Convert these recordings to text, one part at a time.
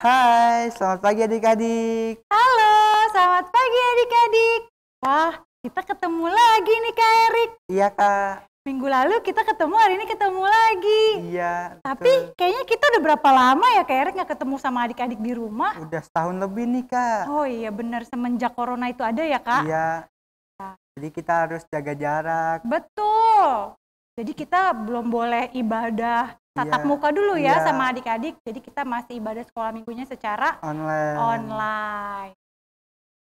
Hai, selamat pagi adik-adik. Halo, selamat pagi adik-adik. Wah, kita ketemu lagi nih Kak Erik. Iya Kak. Minggu lalu kita ketemu, hari ini ketemu lagi. Iya, Tapi betul. kayaknya kita udah berapa lama ya Kak Erik nggak ketemu sama adik-adik di rumah? Udah setahun lebih nih Kak. Oh iya bener, semenjak corona itu ada ya Kak? Iya. Jadi kita harus jaga jarak. Betul. Jadi kita belum boleh ibadah tatap muka dulu ya sama adik-adik. Jadi kita masih ibadah sekolah minggunya secara online.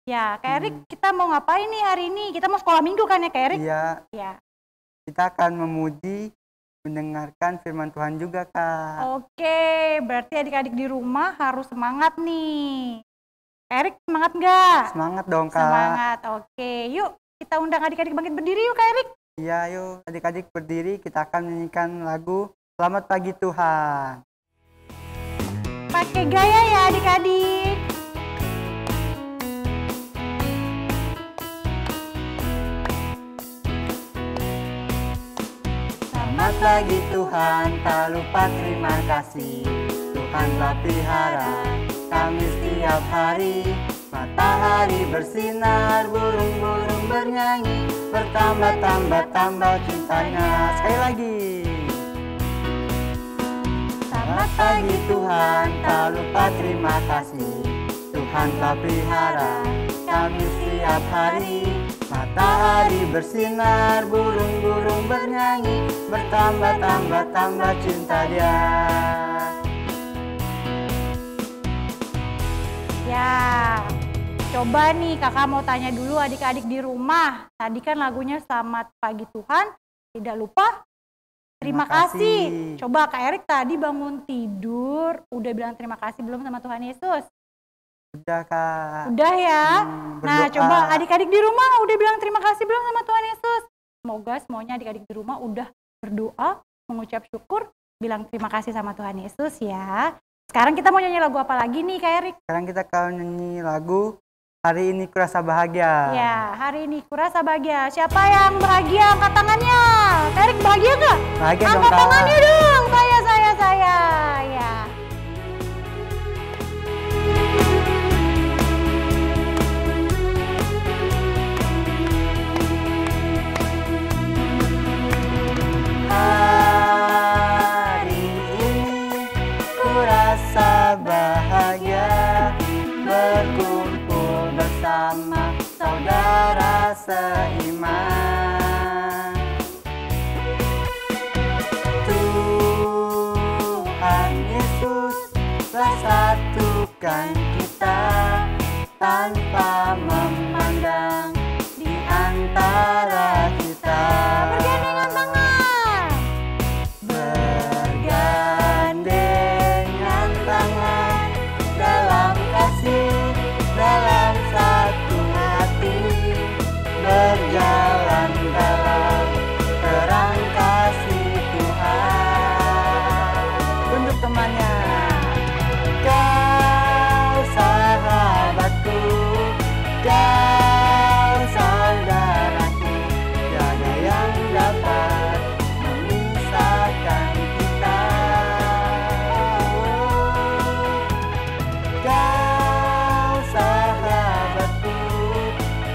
Ya, Kak Erik, kita mau ngapain nih hari ini? Kita mau sekolah minggu kan ya Kak Erik? Iya. Ya. Kita akan memuji, mendengarkan firman Tuhan juga Kak. Oke, berarti adik-adik di rumah harus semangat nih. Kak Erik semangat nggak? Semangat dong Kak. Semangat, oke. Yuk, kita undang adik-adik bangkit berdiri yuk Kak Erik. Iya, yuk adik-adik berdiri, kita akan menyanyikan lagu Selamat Pagi Tuhan. Pakai gaya ya adik-adik. Selamat pagi Tuhan, tak lupa terima kasih. Tuhan telah pelihara kami setiap hari. Matahari bersinar, burung-burung bernyanyi, bertambah-tambah cintanya. Sekali lagi. Selamat pagi Tuhan, tak lupa terima kasih. Tuhan telah pelihara kami setiap hari. Matahari bersinar, burung-burung bernyanyi, bertambah-tambah cinta Dia. Ya, coba nih kakak mau tanya dulu adik-adik di rumah. Tadi kan lagunya Selamat Pagi Tuhan, tidak lupa terima kasih. Coba Kak Erik tadi bangun tidur, udah bilang terima kasih belum sama Tuhan Yesus? Udah Kak. Udah ya. Nah coba adik-adik di rumah udah bilang terima kasih belum sama Tuhan Yesus? Semoga semuanya adik-adik di rumah udah berdoa, mengucap syukur, bilang terima kasih sama Tuhan Yesus ya. Sekarang kita mau nyanyi lagu apa lagi nih Kak Erik? Sekarang kita akan nyanyi lagu Hari Ini Kurasa Bahagia. Ya, hari ini kurasa bahagia. Siapa yang bahagia? Angkat tangannya. Kak Erik bahagia nggak? Bahagia dong Kak. Angkat tangannya dong. Saya. Ya. Hari ini kurasa bahagia, berkumpul bersama saudara seiman. Tuhan Yesus telah satukan kita tanpa memandang di antara kita. Bergandengan tangan. Bergandengan tangan dalam kasih, dalam satu hati, berjalan dalam terang kasih Tuhan. Tunjuk temannya. Kau sahabatku, kau saudaraku, tiada yang dapat memisahkan kita. Kau sahabatku,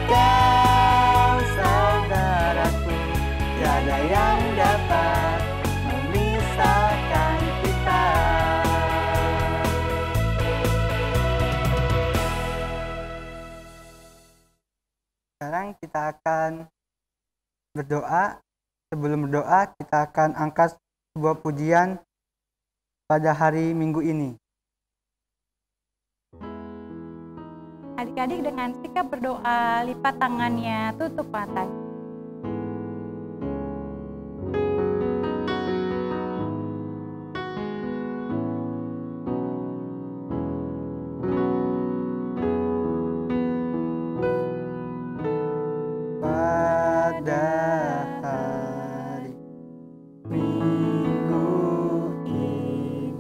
kau saudaraku, tiada yang dapat memisahkan kita. Sekarang kita akan berdoa. Sebelum berdoa, kita akan angkat sebuah pujian pada hari Minggu ini. Adik-adik dengan sikap berdoa, lipat tangannya, tutup matanya. Pada hari Minggu ini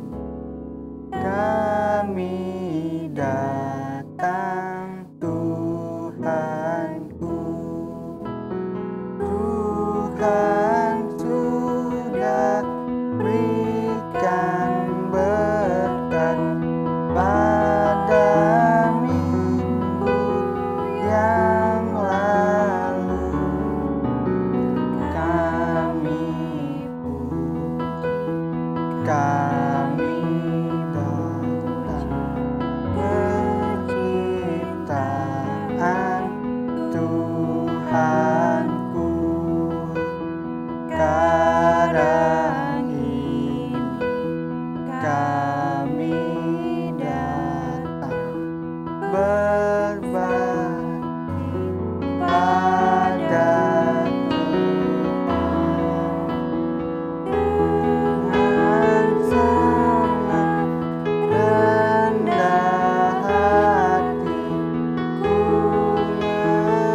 kami datang Tuhanku, kami datang penciptaan Tuhanku. Sekarang ini kami datang berbakti pada Tuhan sangat rendah hati, ku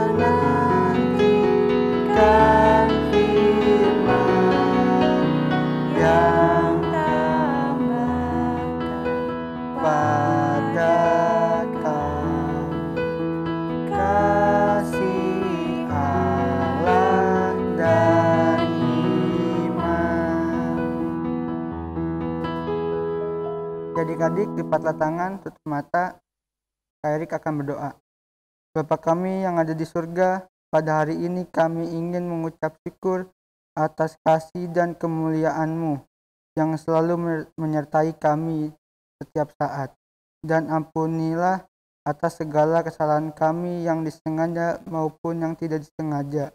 menantikan firman yang pada kami, kasih Allah dan iman. Adik-adik, lipatlah tangan, tutup mata. Kak Erik akan berdoa. Bapa kami yang ada di surga, pada hari ini kami ingin mengucap syukur atas kasih dan kemuliaan-Mu yang selalu menyertai kami setiap saat. Dan ampunilah atas segala kesalahan kami yang disengaja maupun yang tidak disengaja.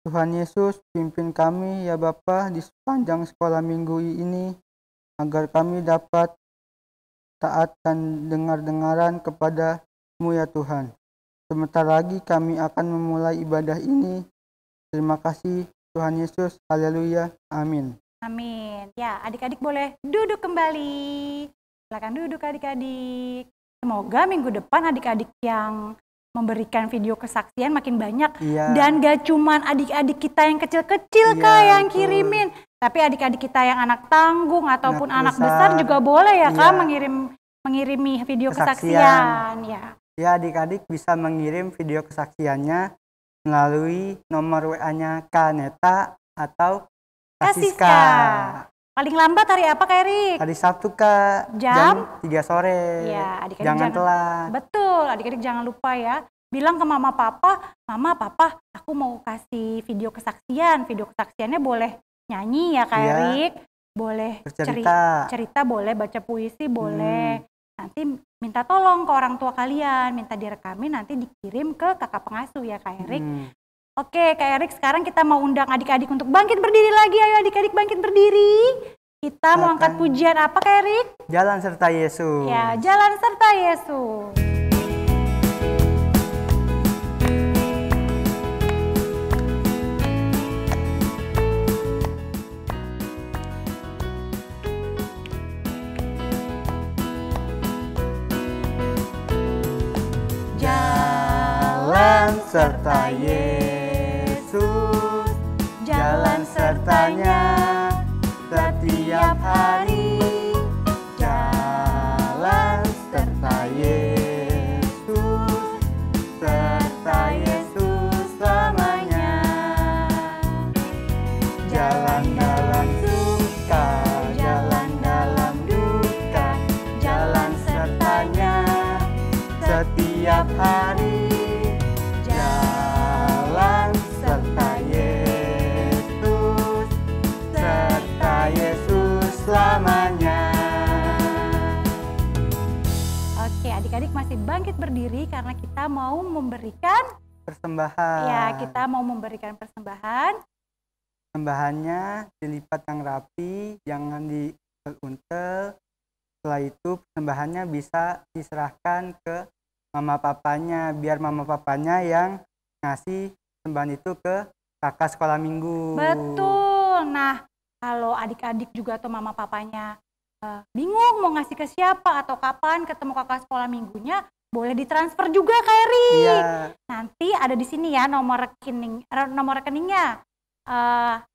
Tuhan Yesus, pimpin kami ya Bapa di sepanjang sekolah minggu ini, agar kami dapat taat dan dengar-dengaran kepada-Mu ya Tuhan. Sebentar lagi kami akan memulai ibadah ini. Terima kasih Tuhan Yesus. Haleluya. Amin. Amin. Ya, adik-adik boleh duduk kembali. Silakan duduk adik-adik. Semoga minggu depan adik-adik yang memberikan video kesaksian makin banyak. Iya. Dan gak cuman adik-adik kita yang kecil-kecil Iya, Kak yang betul. kirimin. Tapi adik-adik kita yang anak tanggung ataupun anak besar. besar juga boleh ya Kak Iya. mengirimi video Kesaksian. kesaksian. Ya. Ya, adik-adik bisa mengirim video kesaksiannya melalui nomor WA-nya Kaneta atau Kasiska. Kasiska. Paling lambat hari apa Kak Erik? Hari Sabtu Kak, Jam 3 sore. Ya, adik-adik Jangan telat. Betul, adik-adik jangan lupa ya. Bilang ke mama papa, mama papa aku mau kasih video kesaksian. Video kesaksiannya boleh nyanyi ya Kak Iya. Erik. Boleh cerita boleh, baca puisi boleh. Nanti minta tolong ke orang tua kalian, minta direkamin nanti dikirim ke kakak pengasuh ya Kak Erik. Oke Kak Erik, sekarang kita mau undang adik-adik untuk bangkit berdiri lagi. Ayo adik-adik bangkit berdiri. Kita mau angkat pujian apa Kak Erik? Jalan serta Yesus. Ya, jalan serta Yesus. Jalan serta Yesus, jalan sertanya setiap hari. Jalan serta Yesus, serta Yesus selamanya. Jalan dalam suka, jalan dalam duka, jalan sertanya setiap hari. Jalan serta Yesus, serta Yesus selamanya. Oke, adik-adik masih bangkit berdiri karena kita mau memberikan Persembahan. ya, kita mau memberikan persembahan. Persembahannya dilipat yang rapi, jangan diuntel. Setelah itu persembahannya bisa diserahkan ke mama papanya, biar mama papanya yang ngasih persembahan itu ke kakak sekolah minggu. Betul. Nah, kalau adik-adik juga atau mama papanya bingung mau ngasih ke siapa atau kapan ketemu kakak sekolah minggunya, boleh ditransfer juga Kak Erik. Iya. Nanti ada di sini ya nomor rekeningnya.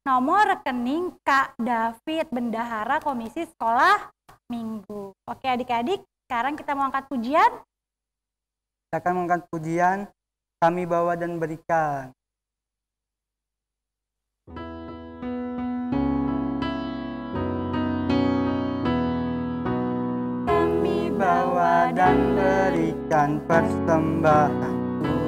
Nomor rekening Kak David Bendahara Komisi Sekolah Minggu. Oke adik-adik, sekarang kita mau angkat pujian. Kita akan mengangkat pujian, kami bawa dan berikan. Kami bawa dan berikan persembahanku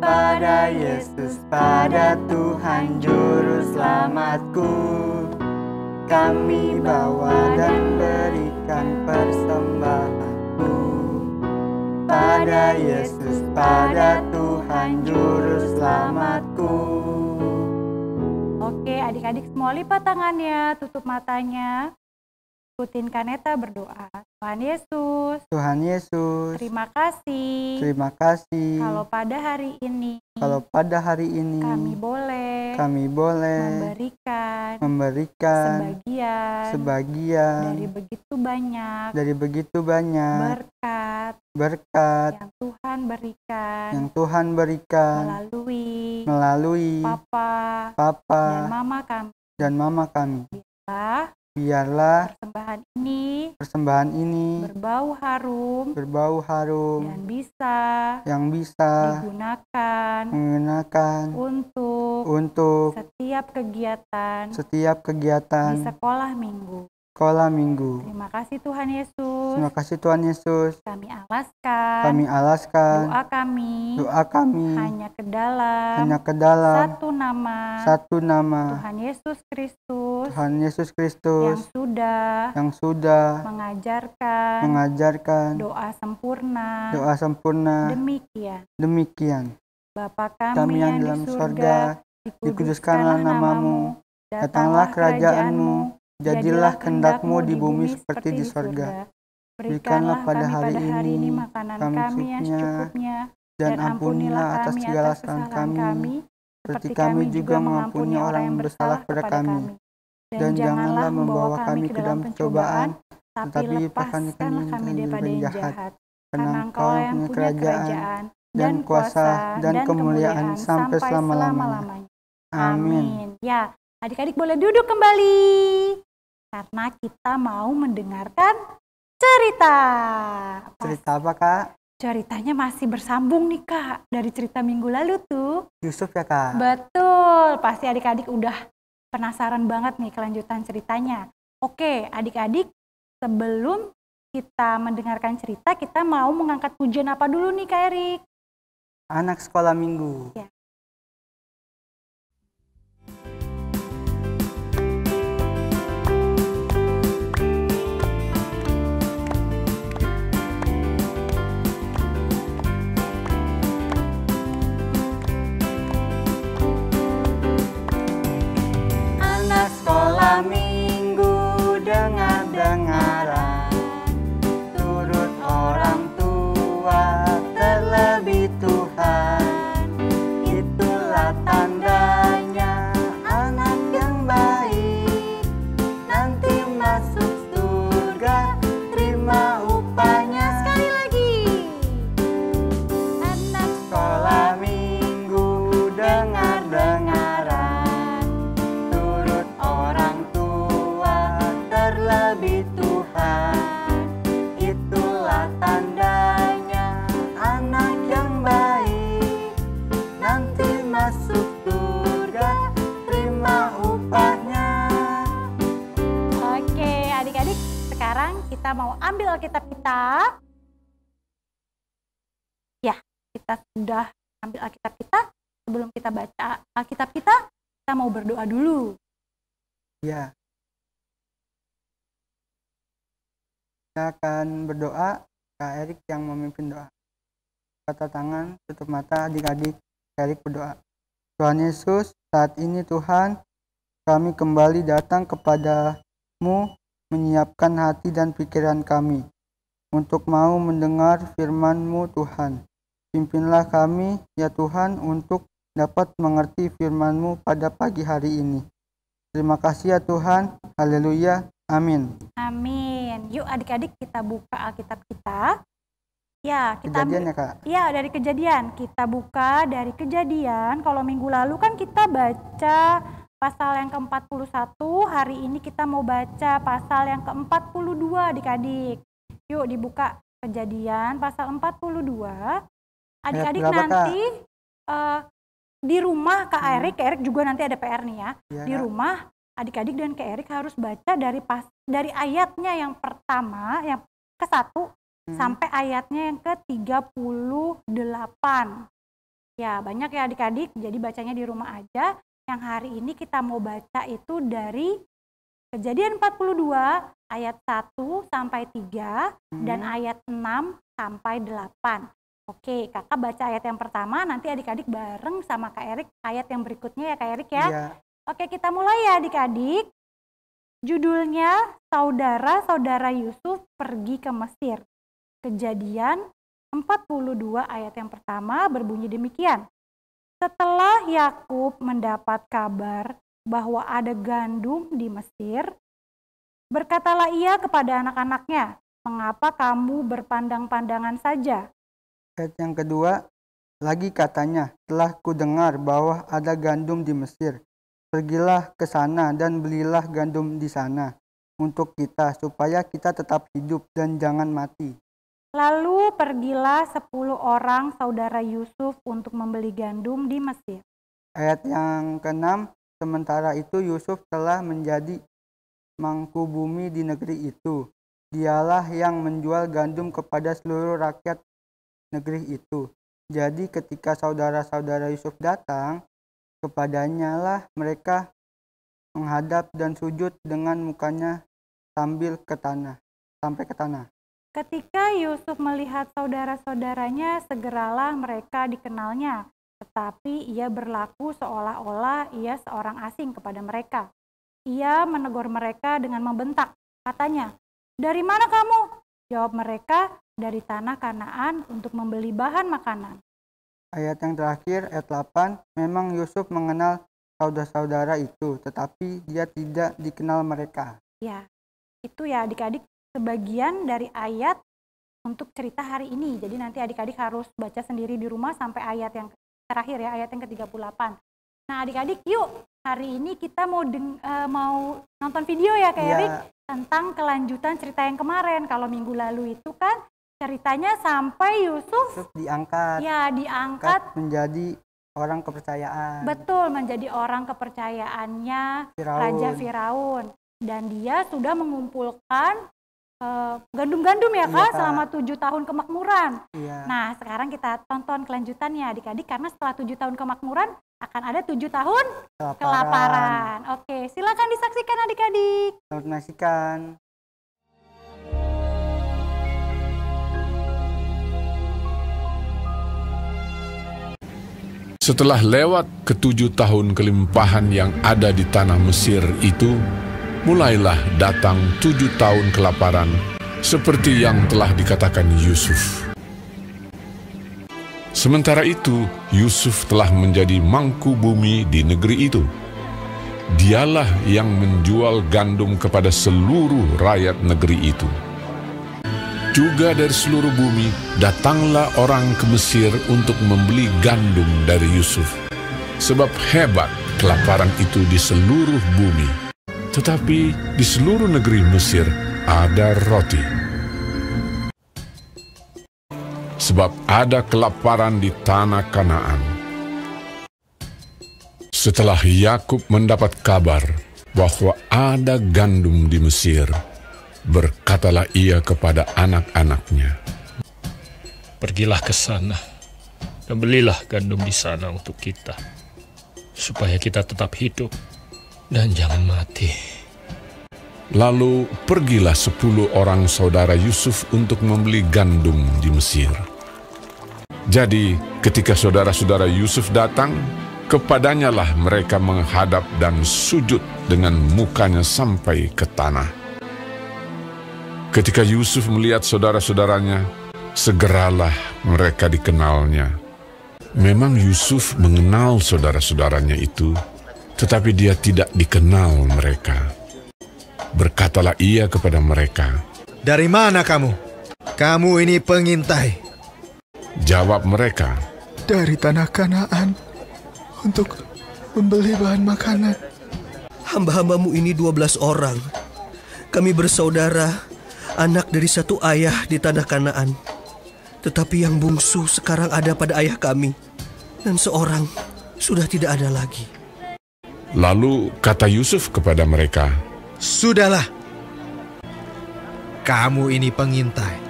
pada Yesus, pada Tuhan Juru Selamatku. kami bawa dan berikan persembahanku pada Yesus, pada Tuhan Juru Selamatku. Oke, adik-adik semua lipat tangannya, tutup matanya. Ikutin Kaneta berdoa. Tuhan Yesus, Tuhan Yesus, terima kasih. terima kasih. Kalau pada hari ini kami boleh memberikan sebagian dari begitu banyak berkat yang Tuhan berikan melalui Papa dan Mama kami. Biarlah persembahan ini berbau harum yang bisa digunakan untuk setiap kegiatan di sekolah minggu. Terima kasih Tuhan Yesus. Kami alaskan doa kami hanya ke dalam satu nama Tuhan Yesus Kristus yang sudah mengajarkan doa sempurna. Demikian. Bapa kami yang dalam surga, dikuduskanlah namamu, datanglah kerajaanmu, jadilah kehendak-Mu di bumi seperti di surga. Berikanlah pada hari ini makanan kami yang secukupnya, dan ampunilah atas segala kesalahan kami, seperti kami juga mengampuni orang yang bersalah kepada kami. Dan janganlah membawa kami ke dalam pencobaan, tetapi lepaskanlah kami daripada yang jahat. Karena Engkau yang punya kerajaan, dan kuasa, dan kemuliaan sampai selama-lamanya. Amin. Ya, adik-adik boleh duduk kembali. Karena kita mau mendengarkan cerita. Cerita apa, Kak? Ceritanya masih bersambung nih, Kak. Dari cerita minggu lalu tuh. Yusuf ya, Kak? Betul. Pasti adik-adik udah penasaran banget nih kelanjutan ceritanya. Oke, adik-adik, sebelum kita mendengarkan cerita, kita mau mengangkat pujian apa dulu nih, Kak Erik? Anak sekolah minggu. Ya. Anak sekolah minggu dengar-dengaran, turut orang tua terlebih Tuhan. Itulah tandanya anak yang baik, nanti masuk surga terima upahnya. Sekali lagi. Anak sekolah minggu dengar-dengaran, turut orang tua terlebih Tuhan. Itulah tandanya anak yang baik, nanti masuk surga terima upahnya. Oke, adik-adik, sekarang kita mau ambil Alkitab kita. Ya, kita sudah ambil Alkitab kita. Sebelum kita baca Alkitab kita mau berdoa dulu. Ya. Kita akan berdoa, Kak Erik yang memimpin doa. Kata tangan, tutup mata, adik-adik, Kak Erik berdoa. Tuhan Yesus, saat ini Tuhan, kami kembali datang kepadamu, menyiapkan hati dan pikiran kami untuk mau mendengar firman-Mu Tuhan. Pimpinlah kami ya Tuhan untuk dapat mengerti firman-Mu pada pagi hari ini. Terima kasih ya Tuhan. Haleluya. Amin. Amin. Yuk adik-adik kita buka Alkitab kita. Ya, kita Kejadian ya, Kak? Ya, dari Kejadian. Kita buka dari Kejadian. Kalau minggu lalu kan kita baca pasal yang ke-41, hari ini kita mau baca pasal yang ke-42 adik-adik. Yuk dibuka Kejadian pasal 42. Adik-adik nanti di rumah Kak Erik juga nanti ada PR nih ya. Di rumah adik-adik dan Kak Erik harus baca dari ayatnya yang pertama, yang ke-1 sampai ayatnya yang ke-38. Ya, banyak ya adik-adik, jadi bacanya di rumah aja. Yang hari ini kita mau baca itu dari Kejadian 42 ayat 1 sampai 3 dan ayat 6 sampai 8. Oke, kakak baca ayat yang pertama, nanti adik-adik bareng sama Kak Erik ayat yang berikutnya ya Kak Erik ya. Iya. Oke, kita mulai ya adik-adik. Judulnya Saudara-saudara Yusuf pergi ke Mesir. Kejadian 42 ayat yang pertama berbunyi demikian. Setelah Yakub mendapat kabar bahwa ada gandum di Mesir, berkatalah ia kepada anak-anaknya, "Mengapa kamu berpandang-pandangan saja?" Ayat yang kedua, lagi katanya, telah kudengar bahwa ada gandum di Mesir. Pergilah ke sana dan belilah gandum di sana untuk kita, supaya kita tetap hidup dan jangan mati. Lalu pergilah 10 orang saudara Yusuf untuk membeli gandum di Mesir. Ayat yang ke-6, sementara itu Yusuf telah menjadi mangku bumi di negeri itu. Dialah yang menjual gandum kepada seluruh rakyat negeri itu. Jadi ketika saudara-saudara Yusuf datang, kepadanya lah mereka menghadap dan sujud dengan mukanya sampai ke tanah. Ketika Yusuf melihat saudara-saudaranya, segeralah mereka dikenalnya, tetapi ia berlaku seolah-olah ia seorang asing kepada mereka. Ia menegur mereka dengan membentak. Katanya, "Dari mana kamu?" Jawab mereka, "Dari tanah Kanaan untuk membeli bahan makanan." Ayat yang terakhir, ayat 8, memang Yusuf mengenal saudara-saudara itu, tetapi dia tidak dikenal mereka. Ya, itu ya adik-adik sebagian dari ayat untuk cerita hari ini. Jadi nanti adik-adik harus baca sendiri di rumah sampai ayat yang terakhir ya, ayat yang ke-38. Nah adik-adik yuk, hari ini kita mau nonton video ya Kak Erik, tentang kelanjutan cerita yang kemarin. Kalau minggu lalu itu kan ceritanya sampai Yusuf diangkat. Ya, diangkat menjadi orang kepercayaan. Betul, menjadi orang kepercayaannya Raja Firaun. Dan dia sudah mengumpulkan gandum-gandum ya Kak, selama 7 tahun kemakmuran. Iya. Nah, sekarang kita tonton kelanjutannya adik-adik, karena setelah 7 tahun kemakmuran akan ada 7 tahun kelaparan. Oke, silakan disaksikan adik-adik. Selamat menyaksikan. Setelah lewat ke-7 tahun kelimpahan yang ada di tanah Mesir itu, mulailah datang 7 tahun kelaparan, seperti yang telah dikatakan Yusuf. Sementara itu, Yusuf telah menjadi mangku bumi di negeri itu. Dialah yang menjual gandum kepada seluruh rakyat negeri itu. Juga dari seluruh bumi, datanglah orang ke Mesir untuk membeli gandum dari Yusuf. Sebab hebat kelaparan itu di seluruh bumi. Tetapi di seluruh negeri Mesir ada roti. Sebab ada kelaparan di tanah Kanaan. Setelah Yakub mendapat kabar bahwa ada gandum di Mesir, berkatalah ia kepada anak-anaknya, "Pergilah ke sana dan belilah gandum di sana untuk kita, supaya kita tetap hidup dan jangan mati." Lalu pergilah 10 orang saudara Yusuf untuk membeli gandum di Mesir. Jadi ketika saudara-saudara Yusuf datang, kepadanya lah mereka menghadap dan sujud dengan mukanya sampai ke tanah. Ketika Yusuf melihat saudara-saudaranya, segeralah mereka dikenalnya. Memang Yusuf mengenal saudara-saudaranya itu, tetapi dia tidak dikenal mereka. Berkatalah ia kepada mereka, "Dari mana kamu? Kamu ini pengintai." Jawab mereka, "Dari tanah Kanaan untuk membeli bahan makanan." "Hamba-hambamu ini 12 orang. Kami bersaudara, anak dari satu ayah di tanah Kanaan. Tetapi yang bungsu sekarang ada pada ayah kami, dan seorang sudah tidak ada lagi." Lalu kata Yusuf kepada mereka, "Sudahlah, kamu ini pengintai."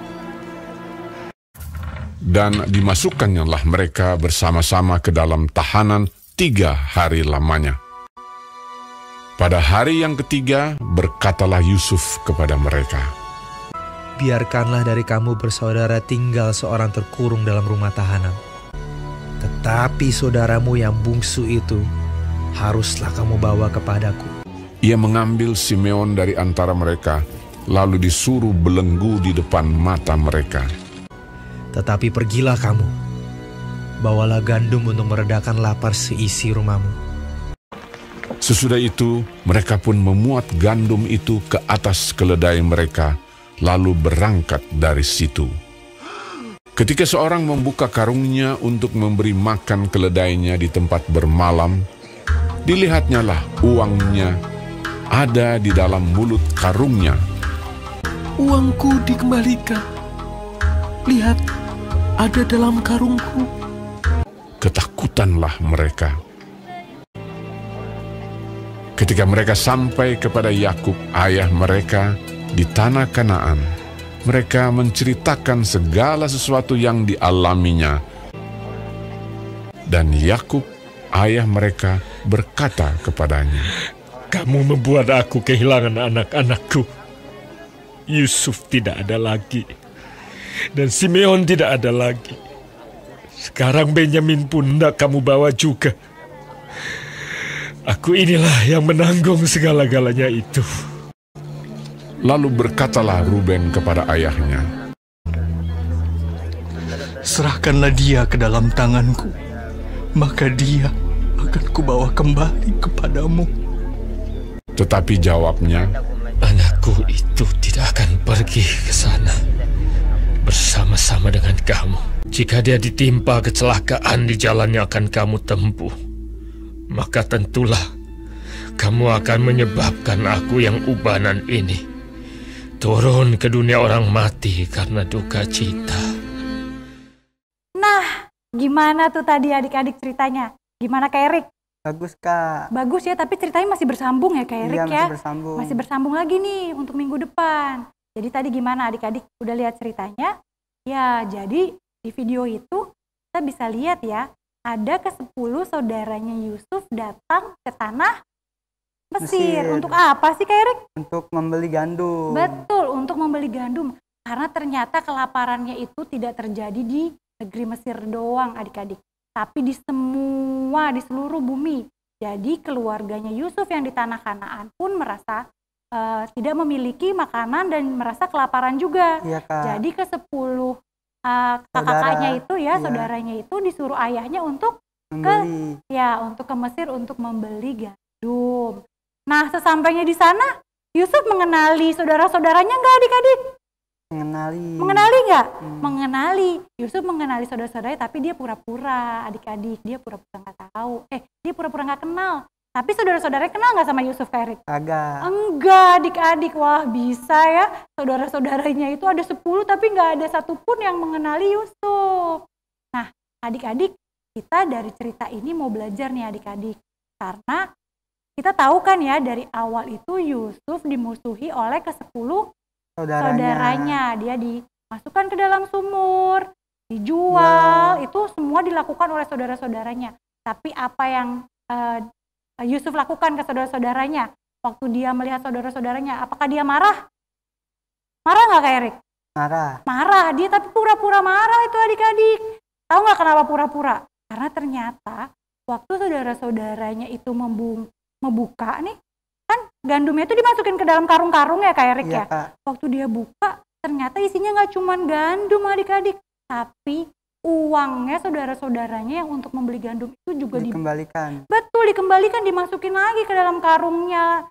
Dan dimasukkannya mereka bersama-sama ke dalam tahanan 3 hari lamanya. Pada hari yang ketiga, berkatalah Yusuf kepada mereka, Biarkanlah dari kamu bersaudara tinggal seorang terkurung dalam rumah tahanan. Tetapi saudaramu yang bungsu itu haruslah kamu bawa kepadaku. ia mengambil Simeon dari antara mereka, lalu disuruh belenggu di depan mata mereka. Tetapi pergilah kamu, bawalah gandum untuk meredakan lapar seisi rumahmu. Sesudah itu, mereka pun memuat gandum itu ke atas keledai mereka, lalu berangkat dari situ. Ketika seorang membuka karungnya untuk memberi makan keledainya di tempat bermalam, dilihatnyalah uangnya ada di dalam mulut karungnya. Uangku dikembalikan. Lihat, ada dalam karungku. Ketakutanlah mereka. Ketika mereka sampai kepada Yakub, ayah mereka, di tanah Kanaan, mereka menceritakan segala sesuatu yang dialaminya. Dan Yakub, ayah mereka, berkata kepadanya, Kamu membuat aku kehilangan anak-anakku. Yusuf tidak ada lagi, dan Simeon tidak ada lagi. Sekarang Benyamin pun hendak kamu bawa juga. Aku inilah yang menanggung segala-galanya itu. Lalu berkatalah Ruben kepada ayahnya, Serahkanlah dia ke dalam tanganku, maka dia akan kubawa kembali kepadamu. tetapi jawabnya, Anakku itu tidak akan pergi ke sana bersama-sama dengan kamu. Jika dia ditimpa kecelakaan di jalan yang akan kamu tempuh, maka tentulah kamu akan menyebabkan aku yang ubanan ini turun ke dunia orang mati karena duka cita. Nah, gimana tuh tadi adik-adik ceritanya? Gimana Kak Erik? Bagus, Kak. Bagus ya, tapi ceritanya masih bersambung ya Kak Erik Iya, ya? masih bersambung. Masih bersambung lagi nih untuk minggu depan. Jadi tadi gimana adik-adik udah lihat ceritanya? Ya, jadi di video itu kita bisa lihat ya, ada ke-10 saudaranya Yusuf datang ke tanah Mesir. Mesir. Untuk apa sih Kak Erik? Untuk membeli gandum. Betul, untuk membeli gandum. Karena ternyata kelaparannya itu tidak terjadi di negeri Mesir doang adik-adik, tapi di seluruh bumi. Jadi keluarganya Yusuf yang di tanah Kanaan pun merasa tidak memiliki makanan dan merasa kelaparan juga. Iya, Kak. Jadi ke-10 kakak-kakaknya itu ya, iya. saudaranya itu disuruh ayahnya untuk Membeli. untuk ke Mesir untuk membeli gandum. Nah, sesampainya di sana, Yusuf mengenali saudara-saudaranya nggak adik-adik? Mengenali nggak? Mengenali. Yusuf mengenali saudara-saudaranya, tapi dia pura-pura adik-adik. Dia pura-pura nggak tahu. Dia pura-pura nggak kenal. Tapi saudara-saudaranya kenal nggak sama Yusuf, Kak Erik? Agak. Enggak, adik-adik. Wah, bisa ya. Saudara-saudaranya itu ada 10, tapi nggak ada satupun yang mengenali Yusuf. Nah, adik-adik, kita dari cerita ini mau belajar nih adik-adik. Karena kita tahu kan ya, dari awal itu Yusuf dimusuhi oleh ke-10 saudaranya. Dia dimasukkan ke dalam sumur, dijual, itu semua dilakukan oleh saudara-saudaranya. Tapi apa yang Yusuf lakukan ke saudara-saudaranya waktu dia melihat saudara-saudaranya? Apakah dia marah? Marah nggak Kak Erik? Marah dia, tapi pura-pura marah itu adik-adik. Tahu nggak kenapa pura-pura? Karena ternyata waktu saudara-saudaranya itu membuka nih, kan gandumnya itu dimasukin ke dalam karung-karung ya Kak Erik ya. Kak. Waktu dia buka, ternyata isinya nggak cuma gandum adik-adik, tapi uangnya saudara-saudaranya yang untuk membeli gandum itu juga dikembalikan. Betul, dikembalikan, dimasukin lagi ke dalam karungnya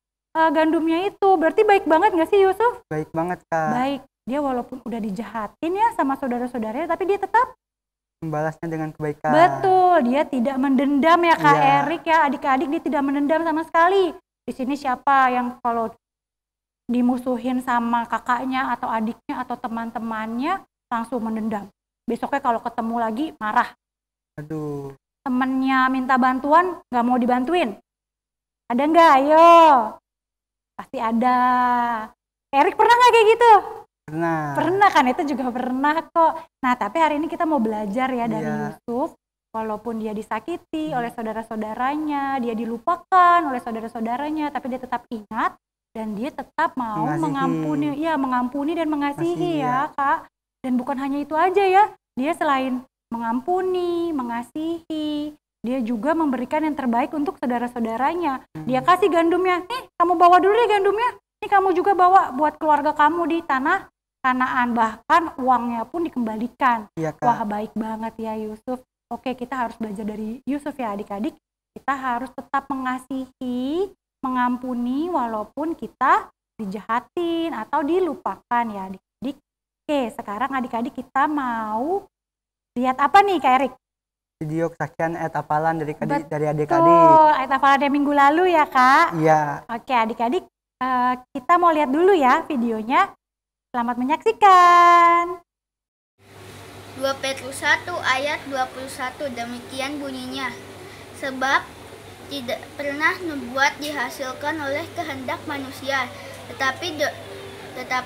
gandumnya itu. Berarti baik banget nggak sih Yusuf? Baik banget, Kak. Baik, dia walaupun udah dijahatin ya sama saudara-saudaranya, tapi dia tetap membalasnya dengan kebaikan. Betul, dia tidak mendendam ya Kak Iya. Erik ya, adik-adik, dia tidak mendendam sama sekali. Di sini siapa yang kalau dimusuhin sama kakaknya atau adiknya atau teman-temannya langsung mendendam. Besoknya kalau ketemu lagi marah. Aduh. Temennya minta bantuan nggak mau dibantuin. Ada nggak? Ayo. Pasti ada. Erik pernah nggak kayak gitu? Pernah. Pernah kan, itu juga pernah kok. Nah, tapi hari ini kita mau belajar ya dari Iya. Yusuf. Walaupun dia disakiti oleh saudara-saudaranya, dia dilupakan oleh saudara-saudaranya, tapi dia tetap ingat dan dia tetap mau mengampuni dan mengasihi ya Kak. Dan bukan hanya itu aja ya, dia selain mengampuni, mengasihi, dia juga memberikan yang terbaik untuk saudara-saudaranya. Dia kasih gandumnya, nih kamu bawa dulu deh gandumnya, nih kamu juga bawa buat keluarga kamu di tanah Kanaan, bahkan uangnya pun dikembalikan. Iya, Kak. Wah, baik banget ya Yusuf. Oke, kita harus belajar dari Yusuf ya adik-adik. Kita harus tetap mengasihi, mengampuni walaupun kita dijahatin atau dilupakan ya adik-adik. Oke, sekarang adik-adik kita mau lihat apa nih Kak Erik? Video kesaksian ayat hafalan dari adik-adik. Betul, ayat hafalan yang minggu lalu ya Kak? Iya. Oke adik-adik, kita mau lihat dulu ya videonya. Selamat menyaksikan. 2 Petrus 1 ayat 21 demikian bunyinya. Sebab tidak pernah nubuat dihasilkan oleh kehendak manusia, tetapi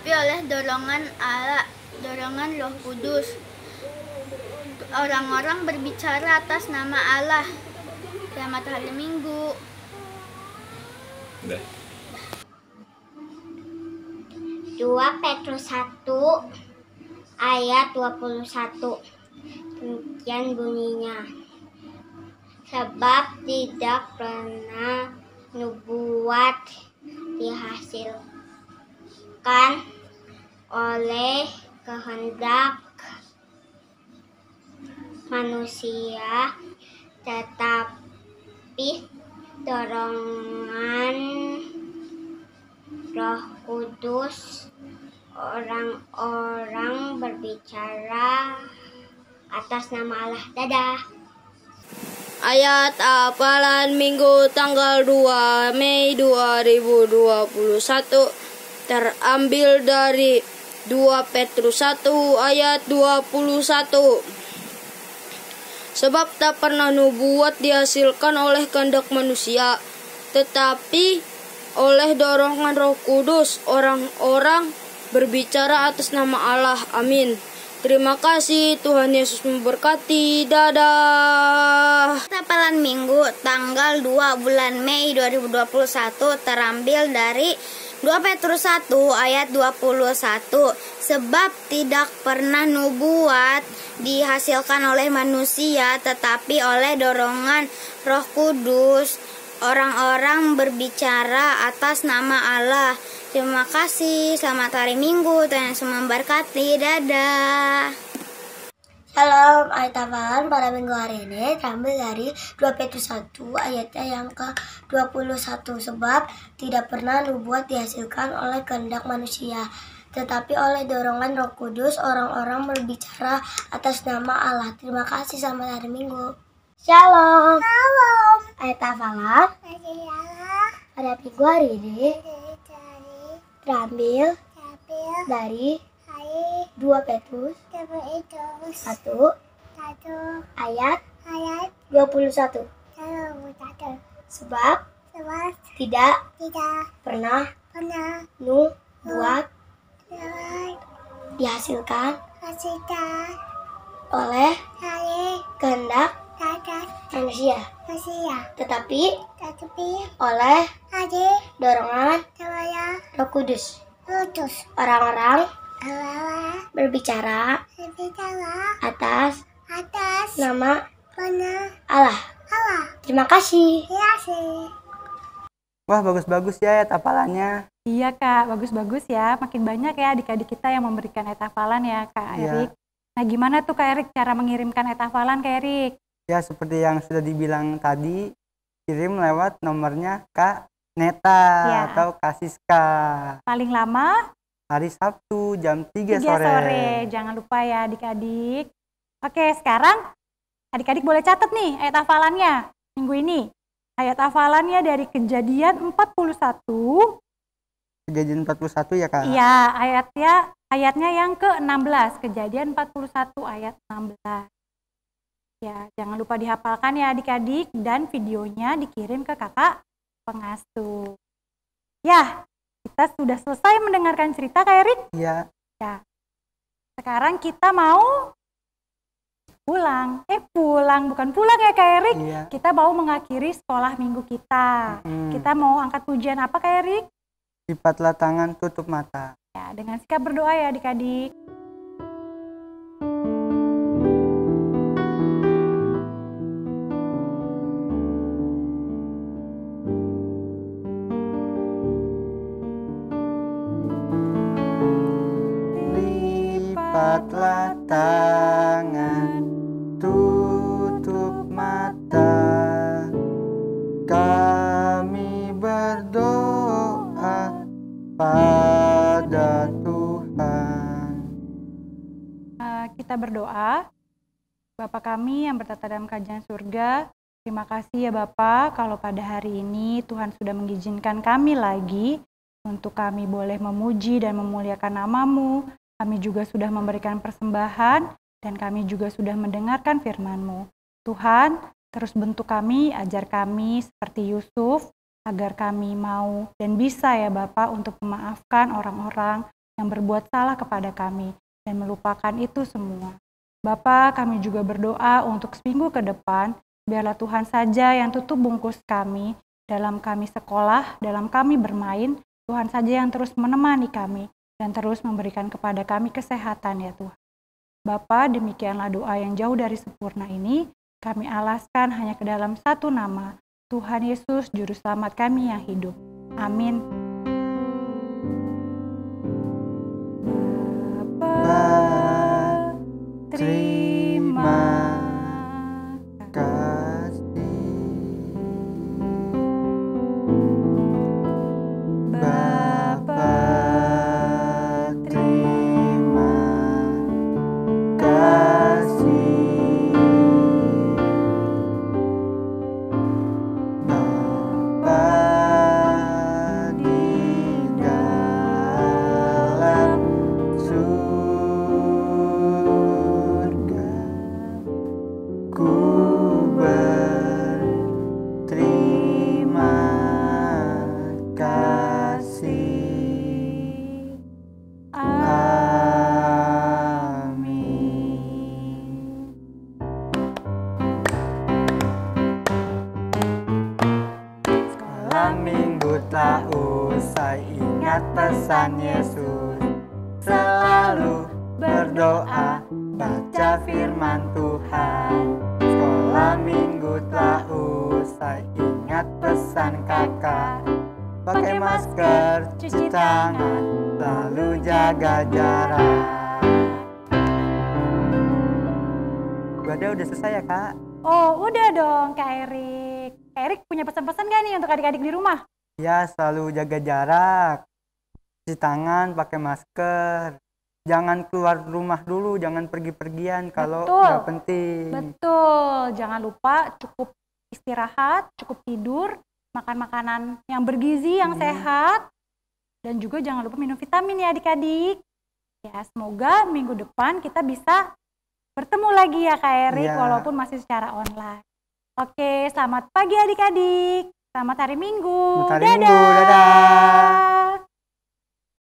oleh dorongan Allah, dorongan Roh Kudus. Orang-orang berbicara atas nama Allah. Selamat hari Minggu. 2 Petrus 1 ayat 21 demikian bunyinya. Sebab tidak pernah nubuat dihasilkan oleh kehendak manusia, tetapi dorongan Roh Kudus. Orang-orang berbicara atas nama Allah. Dadah. Ayat hafalan Minggu tanggal 2 Mei 2021 terambil dari 2 Petrus 1 ayat 21. Sebab tak pernah nubuat dihasilkan oleh kehendak manusia, tetapi oleh dorongan Roh Kudus. Orang-orang berbicara atas nama Allah. Amin. Terima kasih, Tuhan Yesus memberkati. Dadah. Hafalan Minggu tanggal 2 bulan Mei 2021 terambil dari 2 Petrus 1 ayat 21. Sebab tidak pernah nubuat dihasilkan oleh manusia, tetapi oleh dorongan Roh Kudus. Orang-orang berbicara atas nama Allah. Terima kasih, selamat hari Minggu, Tuhan Yesus memberkati. Dadah. Shalom, ayat hafalan pada minggu hari ini terambil dari 2 Petrus 1 ayatnya yang ke-21. Sebab tidak pernah nubuat dihasilkan oleh kehendak manusia, tetapi oleh dorongan Roh Kudus. Orang-orang berbicara atas nama Allah. Terima kasih, selamat hari Minggu. Shalom. Shalom. Ayat hafalan pada minggu hari ini terambil dari 2 Petrus 1 ayat 21. Sebab tidak pernah nubuat dihasilkan oleh kehendak manusia, tetapi oleh dorongan Roh Kudus. Orang-orang berbicara atas nama Allah. Terima kasih. Wah, bagus-bagus ya ayat hafalannya. Iya Kak, bagus-bagus ya. Makin banyak ya adik-adik kita yang memberikan ayat hafalan ya Kak Erik. Nah gimana tuh Kak Erik cara mengirimkan ayat hafalan Kak Erik? Ya seperti yang sudah dibilang tadi, kirim lewat nomornya Kak Neta atau Kak Siska. Paling lama hari Sabtu jam 3 sore. Jangan lupa ya adik-adik. Oke, sekarang adik-adik boleh catat nih ayat hafalannya minggu ini. Ayat hafalannya dari Kejadian 41. Kejadian 41 ya Kak? Iya, ayatnya yang ke-16. Kejadian 41 ayat 16. Ya, jangan lupa dihafalkan ya adik-adik, dan videonya dikirim ke kakak pengasuh. Ya, kita sudah selesai mendengarkan cerita Kak Erik? Iya. Ya. Sekarang kita mau bukan pulang ya Kak Erik. Iya. Kita mau mengakhiri sekolah minggu kita. Kita mau angkat pujian apa Kak Erik? Lipatlah tangan, tutup mata. Ya, dengan sikap berdoa ya adik-adik. Lipatlah tangan, tutup mata. Kami berdoa pada Tuhan. Kita berdoa. Bapa kami yang bertata dalam kerajaan surga, terima kasih ya Bapa kalau pada hari ini Tuhan sudah mengizinkan kami lagi untuk kami boleh memuji dan memuliakan nama-Mu. Kami juga sudah memberikan persembahan dan kami juga sudah mendengarkan firman-Mu. Tuhan, terus bentuk kami, ajar kami seperti Yusuf, agar kami mau dan bisa ya Bapa untuk memaafkan orang-orang yang berbuat salah kepada kami dan melupakan itu semua. Bapa, kami juga berdoa untuk seminggu ke depan, biarlah Tuhan saja yang tutup bungkus kami, dalam kami sekolah, dalam kami bermain, Tuhan saja yang terus menemani kami, dan terus memberikan kepada kami kesehatan ya Tuhan. Bapa, demikianlah doa yang jauh dari sempurna ini, kami alaskan hanya ke dalam satu nama, Tuhan Yesus, Juru Selamat kami yang hidup. Amin. Bapa, terima kasih. Bapa, terima kasih. Minggu tak usai ingat pesan Yesus, selalu berdoa, baca firman Tuhan. Sekolah minggu tak usai ingat pesan kakak, pakai masker, cuci tangan, selalu jaga jarak. Ibadah udah selesai ya Kak? Oh udah dong Kak Erik. Kak Erik punya pesan-pesan gak nih untuk adik-adik di rumah? Ya, selalu jaga jarak, cuci tangan, pakai masker, jangan keluar rumah dulu, jangan pergi-pergian kalau nggak penting. Betul, jangan lupa cukup istirahat, cukup tidur, makan makanan yang bergizi, yang sehat, dan juga jangan lupa minum vitamin ya adik-adik. Ya, semoga minggu depan kita bisa bertemu lagi ya Kak Erik, walaupun masih secara online. Oke, selamat pagi adik-adik. Selamat hari Minggu. Selamat hari Minggu. Dadah.